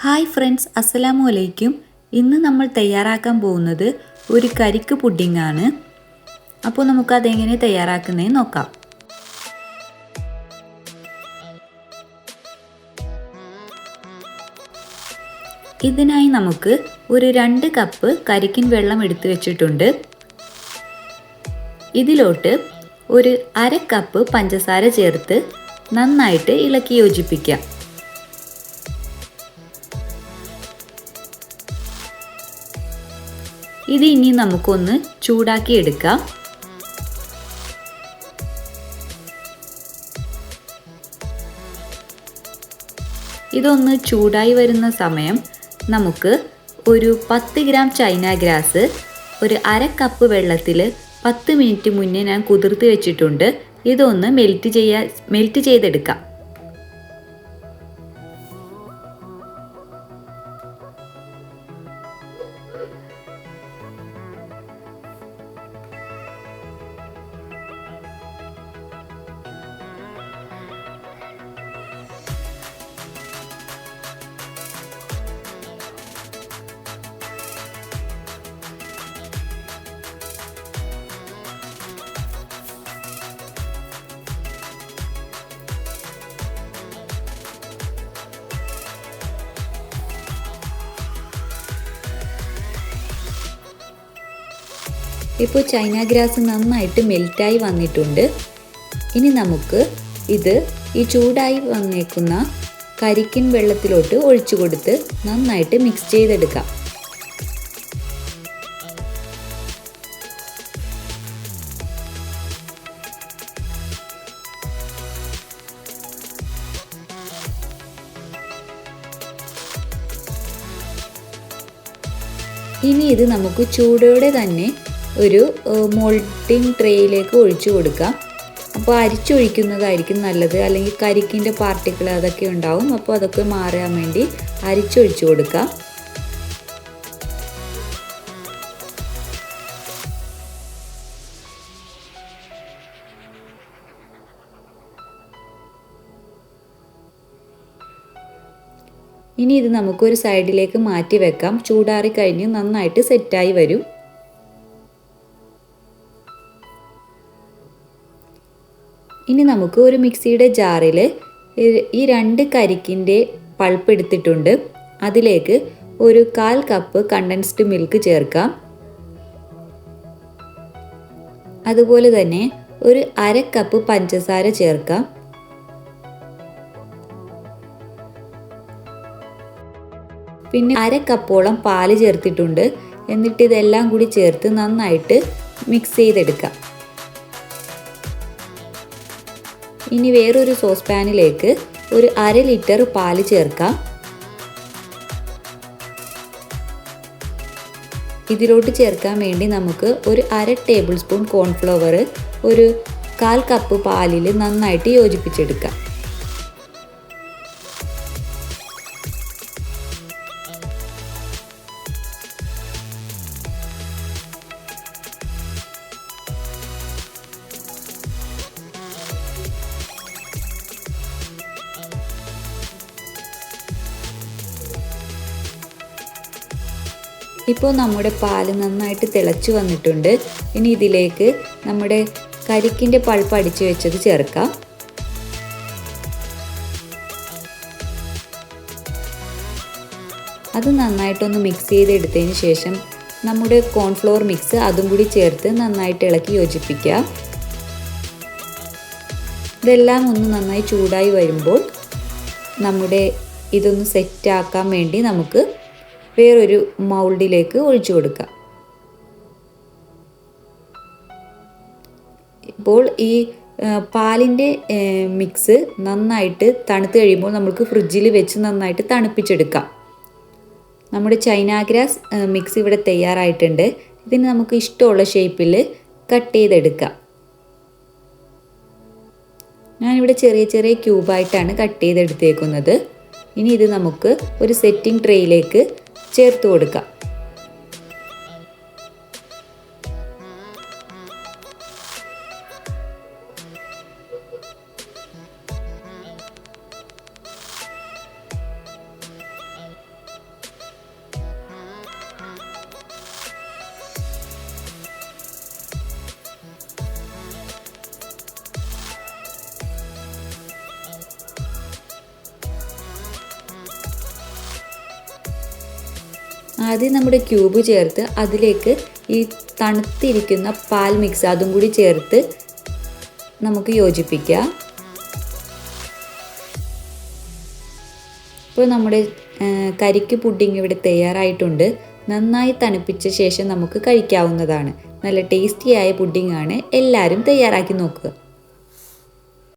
Hi friends, അസ്സലാമു അലൈക്കും. ഇന്ന് നമ്മൾ തയ്യാറാക്കാൻ പോകുന്നത് ഒരു കരിക്ക് പുഡിംഗ് ആണ്. അപ്പോൾ നമുക്കതെങ്ങനെ തയ്യാറാക്കുന്നതെന്ന് നോക്കാം. ഇതിനായി നമുക്ക് ഒരു 2 കപ്പ് കരിക്കിൻ വെള്ളം എടുത്തു വെച്ചിട്ടുണ്ട്. ഇതിലോട്ട് ഒരു 1/2 കപ്പ് പഞ്ചസാര ചേർത്ത് നന്നായിട്ട് ഇളക്കി യോജിപ്പിക്കാം. ഇത് ഇനി നമുക്കൊന്ന് ചൂടാക്കി എടുക്കാം. ഇതൊന്ന് ചൂടായി വരുന്ന സമയം നമുക്ക് ഒരു 10 ഗ്രാം ചൈന ഗ്രാസ് ഒരു 1/2 കപ്പ് വെള്ളത്തിൽ 10 മിനിറ്റ് മുന്നേ ഞാൻ കുതിർത്ത് വെച്ചിട്ടുണ്ട്. ഇതൊന്ന് മെൽറ്റ് ചെയ്തെടുക്കാം. ഇപ്പോൾ ചൈന ഗ്രാസ് നന്നായിട്ട് മെൽറ്റായി വന്നിട്ടുണ്ട്. ഇനി നമുക്ക് ഇത് ഈ ചൂടായി വന്നേക്കുന്ന കരിക്കിൻ വെള്ളത്തിലോട്ട് ഒഴിച്ചു കൊടുത്ത് നന്നായിട്ട് മിക്സ് ചെയ്തെടുക്കാം. ഇനി ഇത് നമുക്ക് ചൂടോടെ തന്നെ ഒരു മോൾഡിംഗ് ട്രേയിലേക്ക് ഒഴിച്ചു കൊടുക്കാം. അപ്പോൾ അരിച്ചൊഴിക്കുന്നതായിരിക്കും നല്ലത്, അല്ലെങ്കിൽ കരിക്കിൻ്റെ പാർട്ടിക്കിൾ അതൊക്കെ ഉണ്ടാവും. അപ്പോൾ അതൊക്കെ മാറാൻ വേണ്ടി അരിച്ചൊഴിച്ചു കൊടുക്കാം. ഇനി ഇത് നമുക്കൊരു സൈഡിലേക്ക് മാറ്റി വെക്കാം. ചൂടാറി കഴിഞ്ഞ് നന്നായിട്ട് സെറ്റായി വരും. ഇനി നമുക്ക് ഒരു മിക്സിയുടെ ജാറിൽ ഈ 2 കരിക്കിൻ്റെ പൾപ്പ് എടുത്തിട്ടുണ്ട്. അതിലേക്ക് ഒരു 1/4 കപ്പ് കണ്ടൻസ്ഡ് മിൽക്ക് ചേർക്കാം. അതുപോലെ തന്നെ ഒരു 1/2 കപ്പ് പഞ്ചസാര ചേർക്കാം. പിന്നെ 1/2 കപ്പോളം പാല് ചേർത്തിട്ടുണ്ട്. എന്നിട്ട് ഇതെല്ലാം കൂടി ചേർത്ത് നന്നായിട്ട് മിക്സ് ചെയ്തെടുക്കാം. ഇനി വേറൊരു സോസ് പാനിലേക്ക് ഒരു 1/2 ലിറ്റർ പാല് ചേർക്കാം. ഇതിലോട്ട് ചേർക്കാൻ വേണ്ടി നമുക്ക് ഒരു 1/2 ടേബിൾ സ്പൂൺ കോൺഫ്ലവർ ഒരു 1/4 കപ്പ് പാലിൽ നന്നായിട്ട് യോജിപ്പിച്ചെടുക്കാം. ഇപ്പോൾ നമ്മുടെ പാല് നന്നായിട്ട് തിളച്ചു വന്നിട്ടുണ്ട്. ഇനി ഇതിലേക്ക് നമ്മുടെ കരിക്കിൻ്റെ പൾപ്പ് അടിച്ചു വെച്ചത് ചേർക്കാം. അത് നന്നായിട്ടൊന്ന് മിക്സ് ചെയ്തെടുത്തതിന് ശേഷം നമ്മുടെ കോൺഫ്ലവർ മിക്സ് അതും കൂടി ചേർത്ത് നന്നായിട്ട് ഇളക്കി യോജിപ്പിക്കുക. ഇതെല്ലാം ഒന്ന് നന്നായി ചൂടായി വരുമ്പോൾ നമ്മുടെ ഇതൊന്ന് സെറ്റാക്കാൻ വേണ്ടി നമുക്ക് വേറൊരു മൗൾഡിലേക്ക് ഒഴിച്ചു കൊടുക്കാം. ഇപ്പോൾ ഈ പാലിൻ്റെ മിക്സ് നന്നായിട്ട് തണുത്ത് കഴിയുമ്പോൾ നമുക്ക് ഫ്രിഡ്ജിൽ വെച്ച് നന്നായിട്ട് തണുപ്പിച്ചെടുക്കാം. നമ്മുടെ ചൈന ഗ്രാസ് മിക്സ് ഇവിടെ തയ്യാറായിട്ടുണ്ട്. ഇതിന് നമുക്ക് ഇഷ്ടമുള്ള ഷേപ്പിൽ കട്ട് ചെയ്തെടുക്കാം. ഞാനിവിടെ ചെറിയ ചെറിയ ക്യൂബായിട്ടാണ് കട്ട് ചെയ്തെടുത്തേക്കുന്നത്. ഇനി ഇത് നമുക്ക് ഒരു സെറ്റിംഗ് ട്രേയിലേക്ക് ചേർത്ത് കൊടുക്കാം. ആദ്യം നമ്മുടെ ക്യൂബ് ചേർത്ത് അതിലേക്ക് ഈ തണുത്തിരിക്കുന്ന പാൽ മിക്സ് അതും കൂടി ചേർത്ത് നമുക്ക് യോജിപ്പിക്കാം. ഇപ്പോൾ നമ്മുടെ കരിക്ക് പുഡിംഗ് ഇവിടെ തയ്യാറായിട്ടുണ്ട്. നന്നായി തണുപ്പിച്ച ശേഷം നമുക്ക് കഴിക്കാവുന്നതാണ്. നല്ല ടേസ്റ്റിയായ പുഡിംഗ് ആണ്. എല്ലാവരും തയ്യാറാക്കി നോക്കുക.